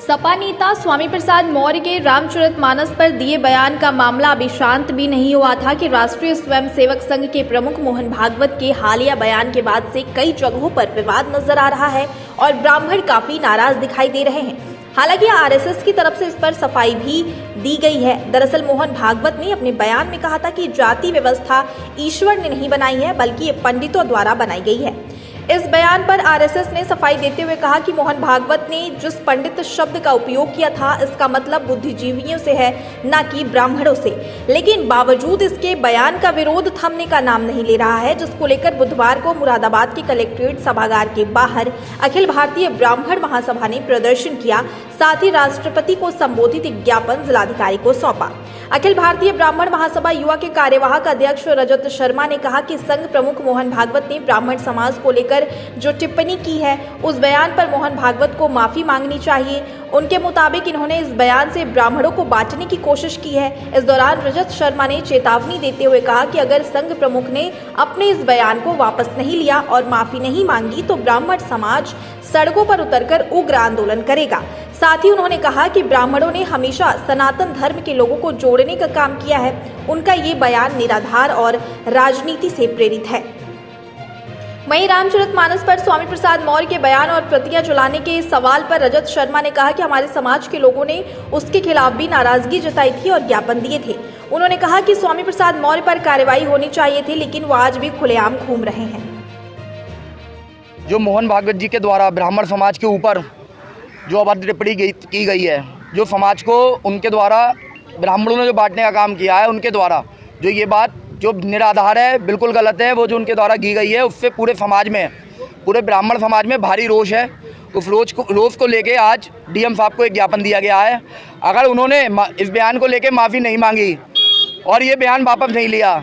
सपा नेता स्वामी प्रसाद मौर्य के रामचरितमानस पर दिए बयान का मामला अभी शांत भी नहीं हुआ था कि राष्ट्रीय स्वयंसेवक संघ के प्रमुख मोहन भागवत के हालिया बयान के बाद से कई जगहों पर विवाद नजर आ रहा है और ब्राह्मण काफी नाराज दिखाई दे रहे हैं। हालांकि आरएसएस की तरफ से इस पर सफाई भी दी गई है। दरअसल मोहन भागवत ने अपने बयान में कहा था कि जाति व्यवस्था ईश्वर ने नहीं बनाई है बल्कि ये पंडितों द्वारा बनाई गई है। इस बयान पर आरएसएस ने सफाई देते हुए कहा कि मोहन भागवत ने जिस पंडित शब्द का उपयोग किया था इसका मतलब बुद्धिजीवियों से है, न कि ब्राह्मणों से। लेकिन बावजूद इसके बयान का विरोध थमने का नाम नहीं ले रहा है, जिसको लेकर बुधवार को मुरादाबाद के कलेक्ट्रेट सभागार के बाहर अखिल भारतीय ब्राह्मण महासभा ने प्रदर्शन किया। साथ ही राष्ट्रपति को संबोधित एक ज्ञापन जिलाधिकारी को सौंपा। अखिल भारतीय ब्राह्मण महासभा युवा के कार्यवाहक अध्यक्ष रजत शर्मा ने कहा कि संघ प्रमुख मोहन भागवत ने ब्राह्मण समाज को लेकर जो टिप्पणी की है उस बयान पर मोहन भागवत को माफी मांगनी चाहिए। उनके मुताबिक इन्होंने इस बयान से ब्राह्मणों को बांटने की कोशिश की है। इस दौरान रजत शर्मा ने चेतावनी देते हुए कहा कि अगर संघ प्रमुख ने अपने इस बयान को वापस नहीं लिया और माफी नहीं मांगी तो ब्राह्मण समाज सड़कों पर उतरकर उग्र आंदोलन करेगा। साथ ही उन्होंने कहा कि ब्राह्मणों ने हमेशा सनातन धर्म के लोगों को जोड़ने का काम किया है। उनका ये बयान निराधार और राजनीति से प्रेरित है। वहीं रामचरितमानस पर स्वामी प्रसाद मौर्य के बयान और प्रतियां जलाने के सवाल पर रजत शर्मा ने कहा कि हमारे समाज के लोगों ने उसके खिलाफ भी नाराजगी जताई थी और ज्ञापन दिए थे। उन्होंने कहा कि स्वामी प्रसाद मौर्य पर कार्रवाई होनी चाहिए थी, लेकिन वो आज भी खुलेआम घूम रहे हैं। जो मोहन भागवत जी के द्वारा ब्राह्मण समाज के ऊपर जो अभद्र टिप्पणी की गई है, जो समाज को उनके द्वारा ब्राह्मणों ने जो बांटने का काम किया है, उनके द्वारा जो ये बात जो निराधार है, बिल्कुल गलत है, वो जो उनके द्वारा की गई है, उससे पूरे समाज में, पूरे ब्राह्मण समाज में भारी रोष है। उस रोष को लेके आज डीएम साहब को एक ज्ञापन दिया गया है। अगर उन्होंने इस बयान को लेके माफ़ी नहीं मांगी और ये बयान वापस नहीं लिया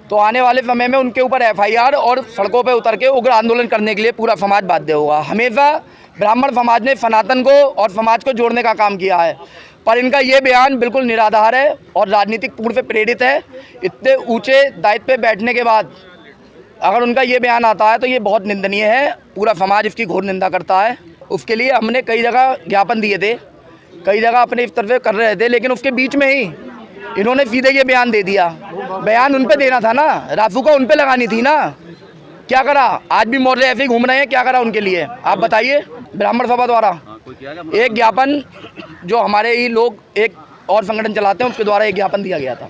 तो आने वाले समय में उनके ऊपर एफआईआर और सड़कों पर उतर के उग्र आंदोलन करने के लिए पूरा समाज बाध्य होगा। हमेशा ब्राह्मण समाज ने सनातन को और समाज को जोड़ने का काम किया है, पर इनका ये बयान बिल्कुल निराधार है और राजनीतिक पूर्ण से प्रेरित है। इतने ऊंचे दायित्व पे बैठने के बाद अगर उनका ये बयान आता है तो ये बहुत निंदनीय है। पूरा समाज इसकी घोर निंदा करता है। उसके लिए हमने कई जगह ज्ञापन दिए थे, कई जगह अपने इस तरफ कर रहे थे, लेकिन उसके बीच में ही इन्होंने सीधे ये बयान दे दिया। बयान उन पे देना था ना, राफू को उन पे लगानी थी ना। क्या करा? आज भी मौर्य ऐसे ही घूम रहे हैं। क्या करा उनके लिए आप बताइए? ब्राह्मण सभा द्वारा एक ज्ञापन, जो हमारे ही लोग एक और संगठन चलाते हैं, उसके द्वारा एक ज्ञापन दिया गया था।